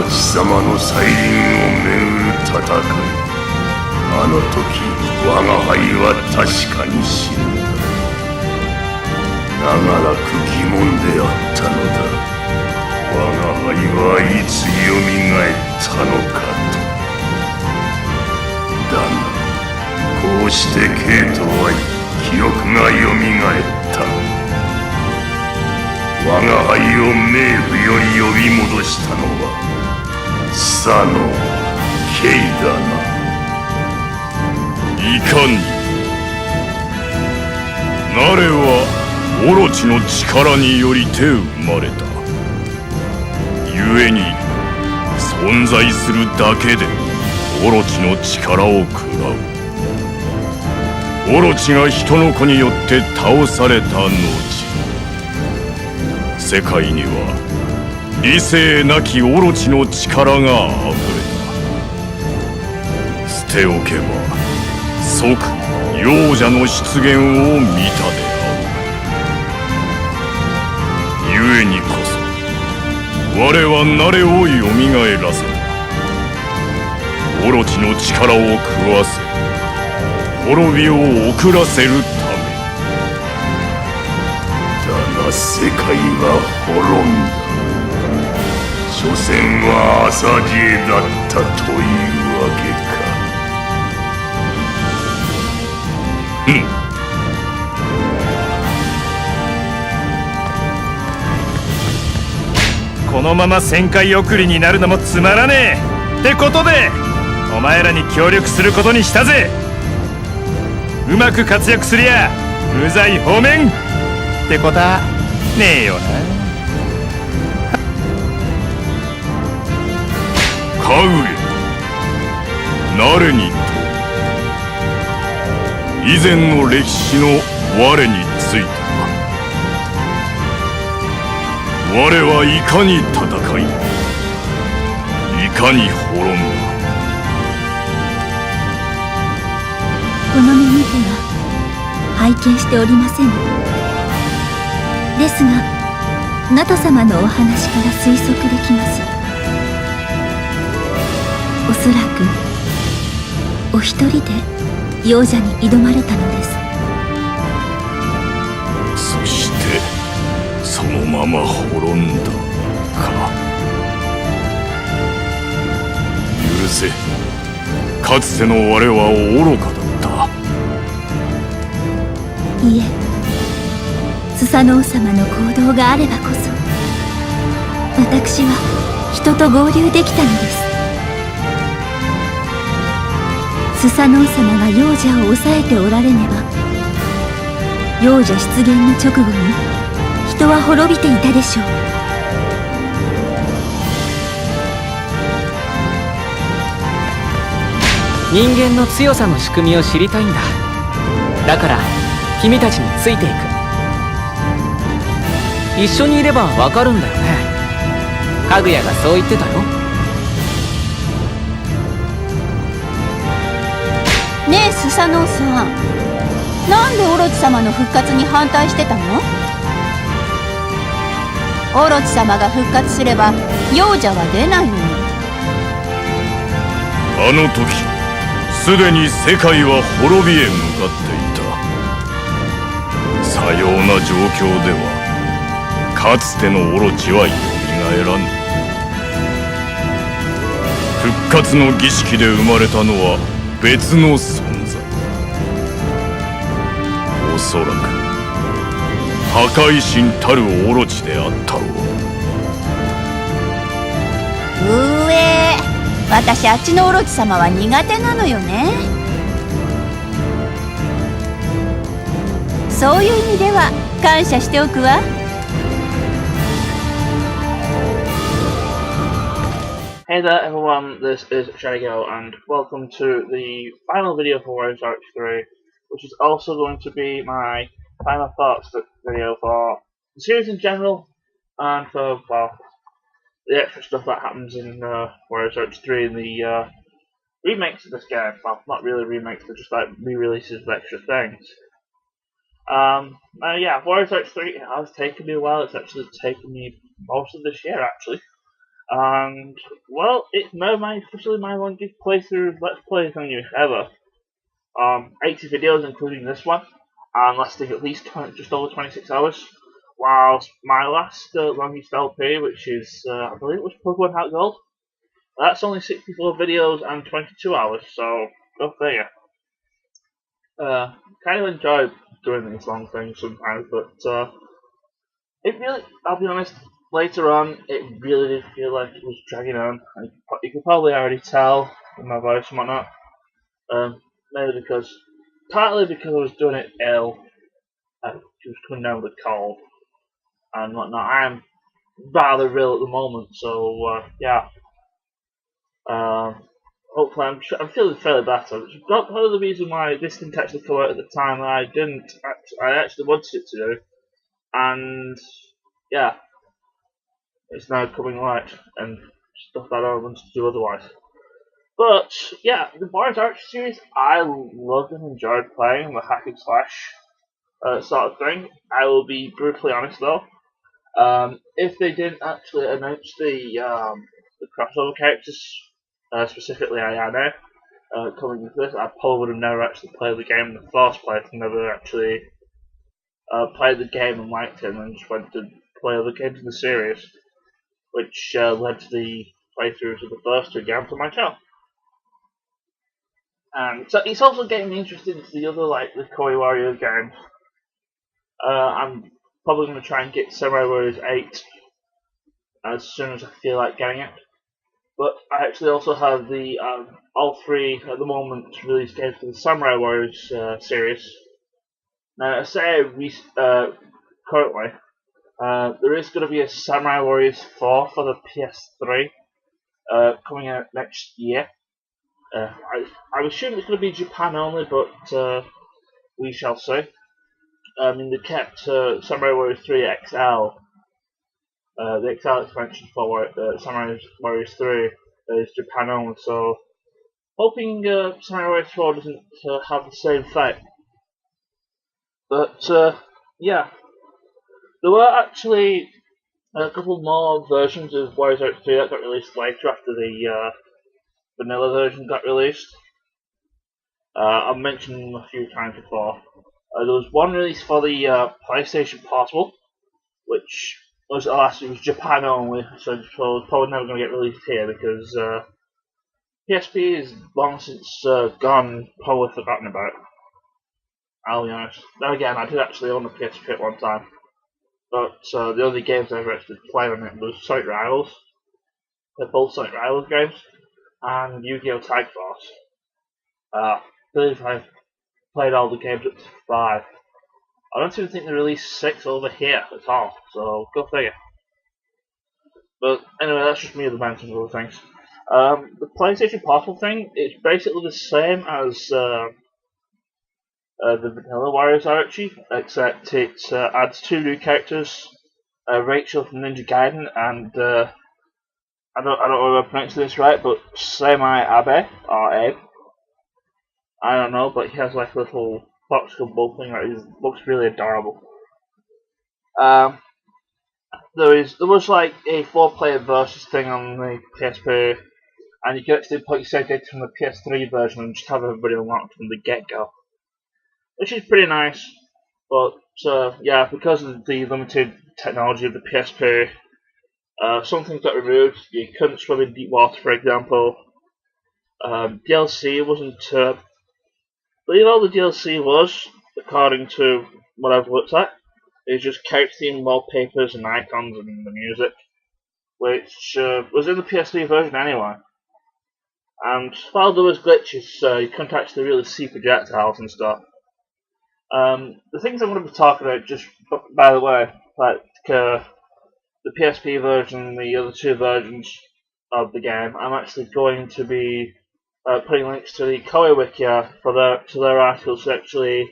チ様の再臨をめぐる戦い。あの時我が輩は確かに死んだ。長らく疑問であったのだ。我が輩はいつよみがえったのかと。だがこうしてケイトは記憶がよみがえった。我が輩を冥府より呼び戻したのはサのケイだな。いかになれはオロチの力によりて生まれた。故に存在するだけでオロチの力を食らう。オロチが人の子によって倒された後、世界には理性なきオロチの力があふれた。捨ておけば即幼者の出現を見たである。故にこそ我は慣れをよみがえらせた。オロチの力を食わせ滅びを遅らせるため。だが世界は滅んだ。所詮は浅知恵だったというわけか。このまま旋回送りになるのもつまらねえってことでお前らに協力することにしたぜ。うまく活躍すりゃ無罪放免ってことはねえよな。かぐれなれにと以前の歴史の我については、我はいかに戦いいかに滅んだ。この目にては拝見しておりません。ですがナト様のお話から推測できます。おそらくお一人で幼者に挑まれたのです。そしてそのまま滅んだか。許せ。かつての我は愚かだった。いえ、スサノオ様の行動があればこそ私は人と合流できたのです。スサノオ様が幼者を抑えておられねば幼女出現の直後に人は滅びていたでしょう。人間の強さの仕組みを知りたいんだ。だから君たちについていく。一緒にいればわかるんだよね。かぐやがそう言ってたよ。ねえスサノオさん、なんでオロチ様の復活に反対してたの？オロチ様が復活すれば幼者は出ないのに。あの時すでに世界は滅びへ向かっていた。さような状況ではかつてのオロチはよみがえらぬ。復活の儀式で生まれたのは別の存在。おそらく破壊神たるオロチであったろう。うえー、私あっちのオロチ様は苦手なのよね。そういう意味では感謝しておくわ。Hey there everyone, this is Shadigo and welcome to the final video for Warriors Orochi3, which is also going to be my final thoughts video for the series in general and for, well, the extra stuff that happens in Warriors Orochi3 and the remakes of this game. Well, not really remakes, but just like re-releases of extra things. Yeah, Warriors Orochi3 has taken me a while. It's actually taken me most of this year actually. And well, it's now officially my longest playthrough Let's Play thing ever. 80 videos including this one, and lasting at least just over 26 hours. Whilst my last longest LP, which is I believe it was Pokemon Heart Gold, that's only 64 videos and 22 hours. So go figure. Kind of enjoy doing these long things sometimes, but it really, I'll be honest, later on, it really did feel like it was dragging on. You could probably already tell in my voice and whatnot. Mainly partly because I was doing it ill. I was coming down with a cold and whatnot. I am rather ill at the moment, so yeah. Hopefully, I'm feeling fairly better. Which is part of the reason why this didn't actually come out at the time that I actually wanted it to do. And yeah, it's now coming right and stuff that I wanted to do otherwise. But yeah, the Warriors Orochi series, I loved and enjoyed playing the hack and slash sort of thing. I will be brutally honest though. If they didn't actually announce the crossover characters, specifically Ayane, coming into this, I probably would have never actually played the game in the first place, and never actually played the game and liked it, and then just went to play other games in the series, which led to the playthroughs of the first two games on my channel. And so it's also getting me interested into the other, like the Koei Warriors games. I'm probably going to try and get Samurai Warriors 8 as soon as I feel like getting it. But I actually also have the all three at the moment released games for the Samurai Warriors series. Now I say currently there is going to be a Samurai Warriors 4 for the PS3 coming out next year. I assume it's going to be Japan only, but we shall see. I mean, they kept Samurai Warriors 3 XL. The XL expansion for Samurai Warriors 3 is Japan only, so hoping Samurai Warriors 4 doesn't have the same fate. But yeah, there were actually a couple more versions of Warriors Orochi 3 that got released later after the vanilla version got released. I've mentioned them a few times before. There was one released for the PlayStation Portable, which was it was Japan only, so it's probably never going to get released here because PSP is long since gone, probably forgotten about. I'll be honest. Then again, I did actually own a PSP at one time, but the only games I ever actually played on it was Sonic Rivals. They're both Sonic Rivals games, and Yu-Gi-Oh! Tag Force. I believe I've played all the games up to 5. I don't even think they released 6 over here at all, so go figure. But anyway, that's just me at the mentions of other things. The PlayStation Portal thing is basically the same as the vanilla Warriors Orochi, except it adds 2 new characters, Rachel from Ninja Gaiden and I don't know if I'm pronouncing this right, but Semi Abe or Abe. I don't know, but he has like a little popsicle bull thing that looks really adorable. There was like a 4-player versus thing on the PSP, and you can actually put your save data from the PS3 version and just have everybody unlocked from the get-go, which is pretty nice. But yeah, because of the limited technology of the PSP, some things got removed. You couldn't swim in deep water, for example. DLC wasn't. I believe all the DLC was, according to what I've looked at, is just character theme wallpapers and icons and the music, which was in the PS3 version anyway. And while there was glitches, you couldn't actually really see projectiles and stuff. The things I'm going to be talking about, just by the way, like the PSP version and the other 2 versions of the game, I'm actually going to be putting links to the Koei Wikia to their articles to actually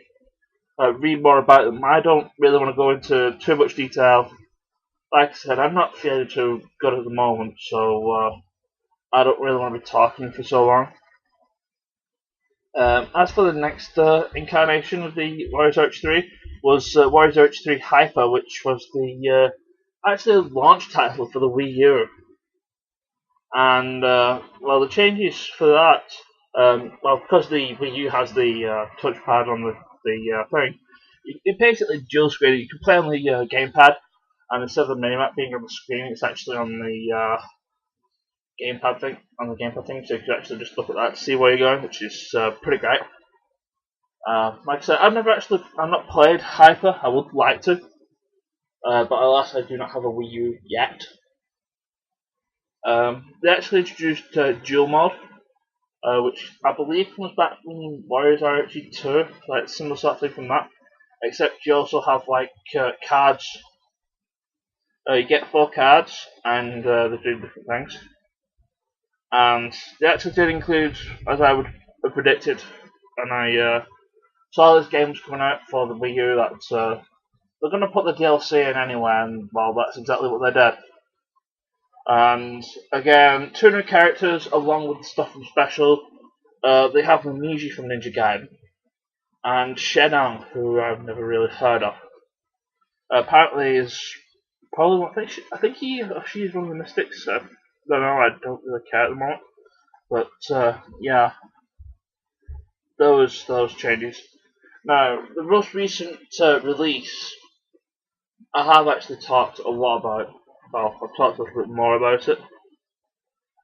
read more about them. I don't really want to go into too much detail. Like I said, I'm not feeling too good at the moment, so I don't really want to be talking for so long. As for the next incarnation of the Warriors Orochi 3 was Warriors Orochi 3 Hyper, which was the actually launch title for the Wii U. And well, the changes for that, well, because the Wii U has the touchpad on the thing, it basically dual screen. You can play on the gamepad, and instead of the minimap being on the screen, it's actually on the gamepad thing. So you can actually just look at that to see where you're going, which is pretty great. Like I said, I've not played Hyper. I would like to, but alas, I do not have a Wii U yet. They actually introduced dual mode, which I believe comes back from Warriors Orochi3, like similar sort of thing from that. Except you also have like cards. You get 4 cards, and they do different things. And they actually did include, as I would have predicted, and I saw this game was coming out for the Wii U, that they're going to put the DLC in anyway, and well, that's exactly what they did. And again, 200 characters along with the stuff from Special. They have Miji from Ninja Gaiden, and Shenang, who I've never really heard of. Apparently is probably one. I think he or she's one of the Mystics. I don't know. I don't really care at the moment. But yeah, those changes. Now, the most recent release, I have actually talked a lot about. Well, I've talked a little bit more about it.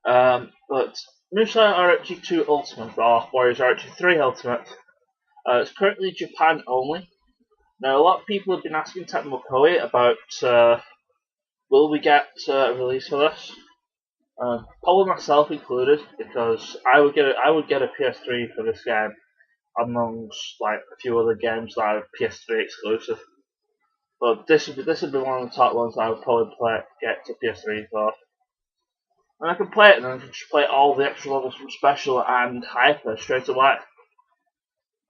But Musou Orochi2 Ultimate, or Warriors Orochi3 Ultimate, it's currently Japan only. Now, a lot of people have been asking Tecmo Koei about will we get a release for this? Probably myself included, because I would get a PS3 for this game, amongst like a few other games that are PS3 exclusive. But this would be one of the top ones that I would probably get to PS3 for. And I can play it, and I can just play all the extra levels from Special and Hyper straight away.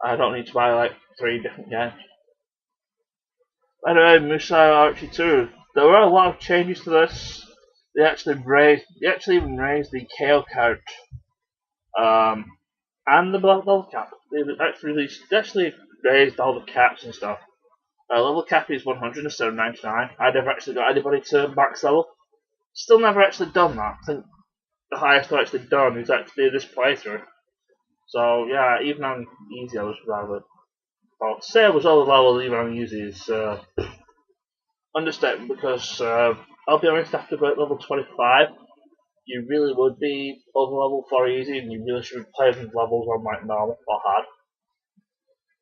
I don't need to buy like 3 different games. Anyway, Musou Orochi 2. There were a lot of changes to this. They actually even raised the KO count, and the level cap. They actually raised all the caps and stuff. Level cap is 100 instead of 99. I never actually got anybody to max level. Still never actually done that. I think the highest I've actually done is actually this playthrough. So yeah, even on easy I was rather. Well, to say I was over level even on easy is understatement, because I'll be honest, after about level 25, you really would be over level for easy, and you really should be playing levels on like normal or hard.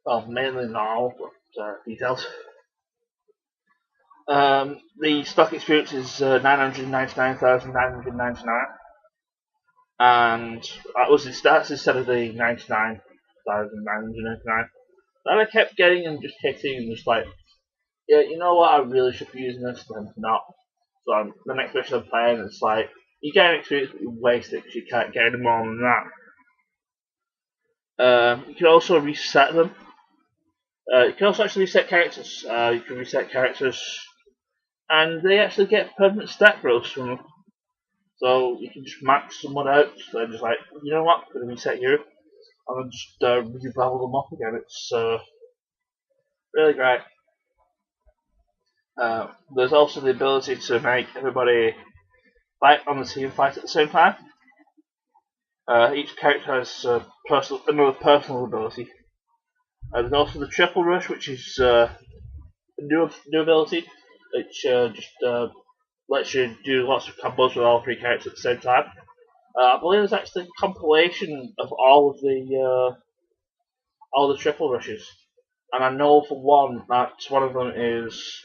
Well, mainly normal, but details. The stock experience is 999,999, and that's instead of the 99,999 that I kept getting and just hitting, and just like, yeah, you know what, I really should be using this, then not. So the next mission I'm playing, it's like, you get an experience, but you waste it because you can't get any more than that. You can also reset them. You can also actually reset characters. You can reset characters, and they actually get permanent stat growths from them. So you can just max someone out, and just like, you know what, I'm going to reset you, and then just re-level them up again. It's really great. There's also the ability to make everybody fight on the team fight at the same time. Each character has another personal ability. There's also the triple rush, which is a new ability, which just lets you do lots of combos with all 3 characters at the same time. I believe there's actually a compilation of all the triple rushes, and I know for one that one of them is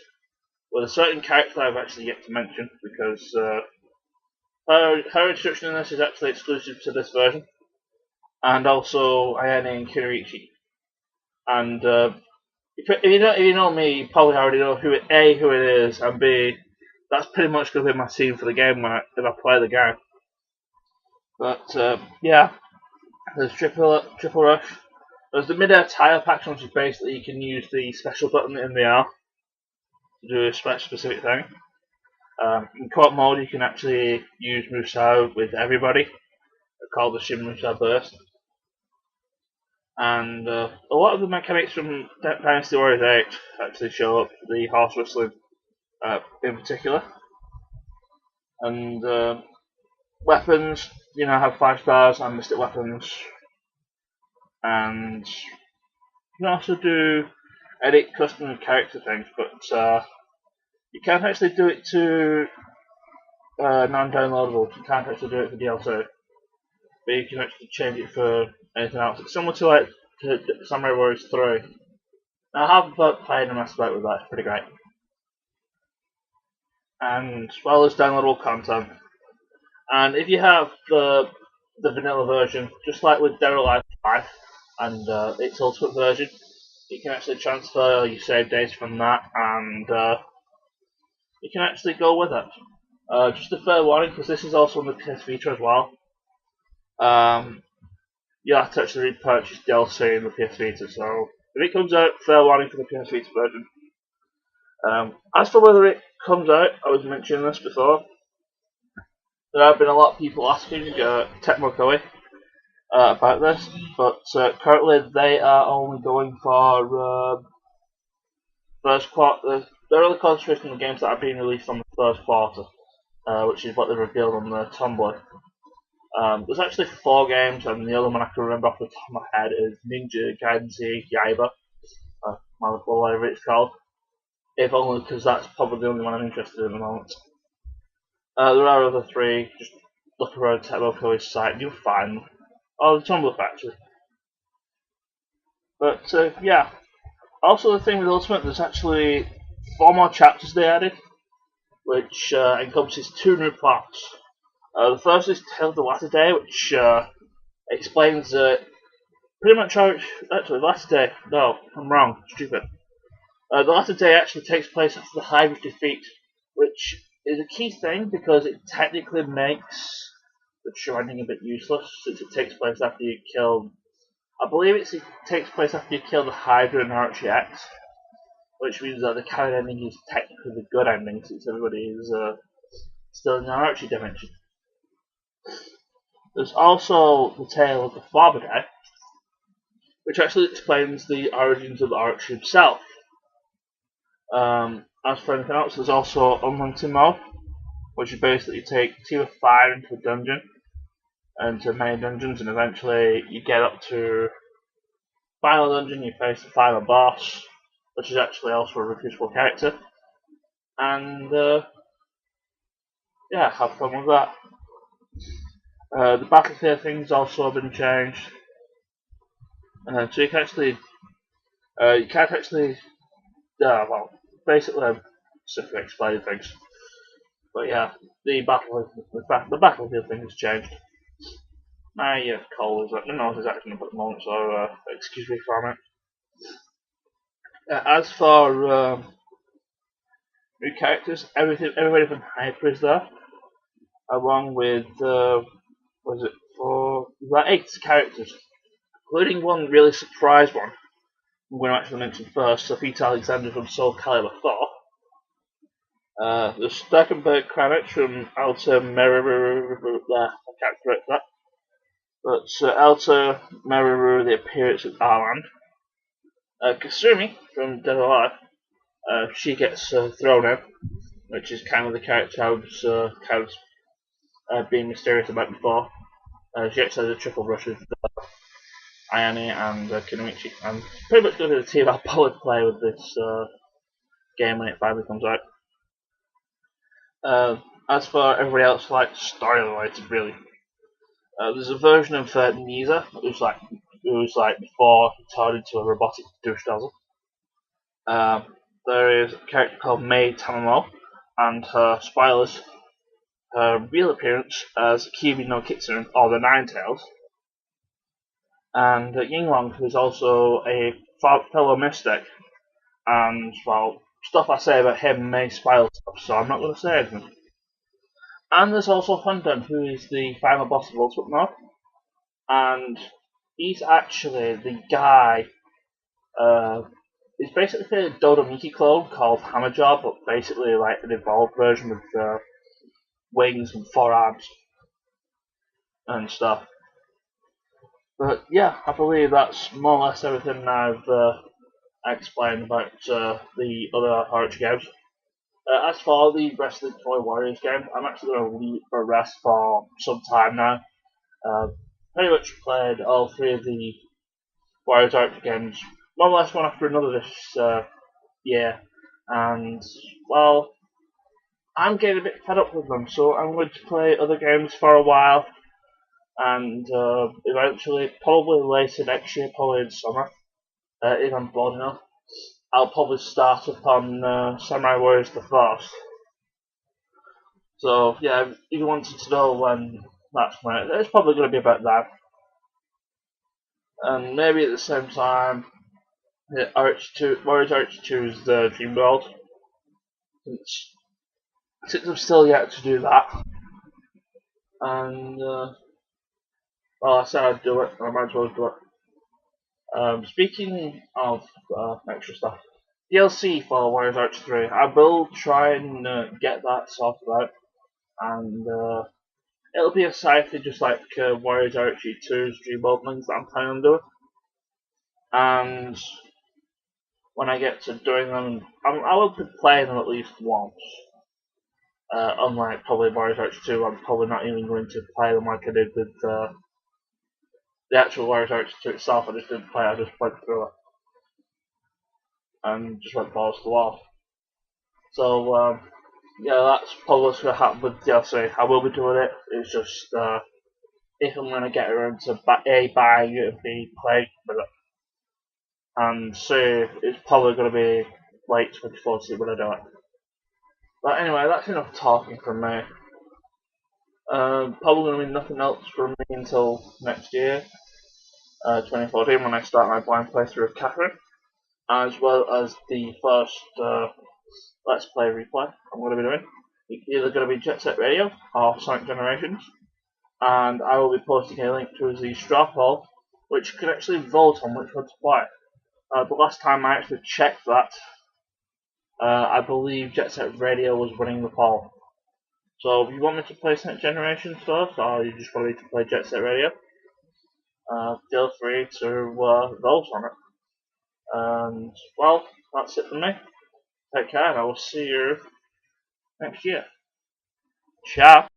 with a certain character I've actually yet to mention, because her instruction in this is actually exclusive to this version, and also Ayane and Kinorichi. And if you know me, you probably already know who it is, and B, that's pretty much going to be my team for the game if I play the game. But yeah, there's triple rush. There's the mid-air tire pack, which is basically you can use the special button in the air to do a specific thing. In co-op mode, you can actually use Musou with everybody, called the Shin Musou Burst. And a lot of the mechanics from Dynasty Warriors 8 actually show up, the horse whistling in particular. And weapons, you know, have 5 stars and mystic weapons, and you can also do edit custom character things, but you can't actually do it to non-downloadable. You can't actually do it for DLC, but you can actually change it for anything else. It's similar to like to Samurai Warriors 3. Now, I have played and messed about with that. It's pretty great. And as well as downloadable content. And if you have the vanilla version, just like with Dead or Alive 5 and its ultimate version, you can actually transfer your save dates from that, and you can actually go with it. Just a fair warning, because this is also on the PS Vita as well. You have to actually repurchase DLC in the PS Vita, so if it comes out, fair warning for the PS Vita version. As for whether it comes out, I was mentioning this before. There have been a lot of people asking Tecmo Koei about this, but currently they are only going for first quarter. They're only concentrating on the games that are being released on the first quarter, which is what they revealed on the Tumblr. There's actually 4 games, and the other one I can remember off the top of my head is Ninja Gaiden Z Yaiba, whatever it's called. If only because that's probably the only one I'm interested in at the moment. There are other 3, just look around Tecmo Koei's site and you'll find them. Oh, the Tumblr actually. But yeah. Also, the thing with Ultimate, there's actually 4 more chapters they added, which encompasses 2 new plots. The first is Tale of the Latter Day, which explains pretty much how actually, Latter Day, no, I'm wrong, stupid. The Latter Day actually takes place after the Hive's defeat, which is a key thing because it technically makes the true ending a bit useless, since it takes place after you kill. I believe it takes place after you kill the Hydra and Orochi X, which means that the canon ending is technically the good ending, since everybody is still in the Orochi dimension. There's also the Tale of the Father Day, which actually explains the origins of Orochi himself. As for anything else, there's also Unlimited Mode, which is basically you take Team of 5 into a dungeon, into many dungeons, and eventually you get up to final dungeon, you face the final boss, which is actually also a reproducible character, and yeah, have fun with that. The battlefield thing's also been changed, so you can't actually, well, basically I'm sick of explaining things, but yeah, the battlefield thing has changed. Yeah, Cole is my nose is acting up at the moment, so excuse me for a minute. As for new characters, everybody from Hyper is there, along with was it 4? About 8 characters, including one really surprise one. I'm going to actually mention first, Sophie Alexander from Soul Calibur 4. The Stackenberg Kranich from Alta Meriru. I can't correct that. But Alta Meriru, the appearance of Arland. Kasumi from Dead or Alive. She gets thrown in, which is kind of the character I was being mysterious about before. She actually has a triple rush with Ayane and Kinomichi, and pretty much going to the team I'll probably play with this game when it finally comes out. As for everybody else, like story related, really, there's a version of Nisa who's like before he turned into a robotic douche dazzle. There is a character called Mei Tamamo, and her spoilers, her real appearance as Kimi no Kitsune, or the Nine Tails. And Yinglong, who's also a fellow mystic, and well, stuff I say about him may spoil stuff, so I'm not going to say anything. And there's also Hunden, who is the final boss of Ultimate Mode, and he's actually the guy. He's basically a Dodomiki clone called Hammerjaw, but basically like an evolved version with wings and 4 arms and stuff. But yeah, I believe that's more or less everything I've explained about the other Orochi games. As for the rest of the Toy Warriors game, I'm actually going to leave for rest for some time now. Pretty much played all three of the Warriors Orochi games, one less one after another this year, and well, I'm getting a bit fed up with them, so I'm going to play other games for a while, and eventually, probably later next year, probably in summer, if I'm bored enough, I'll probably start up on Samurai Warriors the First. So yeah, if you wanted to know when that's when, it's probably going to be about that. And maybe at the same time, yeah, Warriors Orochi 2 is the Dream World. Since I'm still yet to do that, and well, I said I'd do it, I might as well do it. Speaking of extra stuff, DLC for Warriors Orochi 3, I will try and get that sorted out, and it'll be a side thing just like Warriors Orochi 2's Dream World things that I'm planning on doing. And when I get to doing them, I will be playing them at least once. Unlike probably Warriors Orochi 2, I'm probably not even going to play them like I did with the actual Warriors Orochi 2 itself. I just didn't play it, I just went through it. And just went balls to the wall. So, yeah, that's probably what's going to happen with DLC. I will be doing it, it's just if I'm going to get around to A, buying it and B, playing with it. And C, it's probably going to be late 2014 when I do it. But anyway, that's enough talking from me. Probably going to be nothing else from me until next year, 2014, when I start my blind playthrough of Catherine, as well as the first Let's Play replay I'm going to be doing. It's either going to be Jet Set Radio or Sonic Generations, and I will be posting a link to the straw poll, which you can actually vote on which one to play. The last time I actually checked that, I believe Jet Set Radio was winning the poll. So if you want me to play Sonic Generations first, or you just want me to play Jet Set Radio, feel free to vote on it. And, well, that's it from me. Take care, and I will see you next year. Ciao!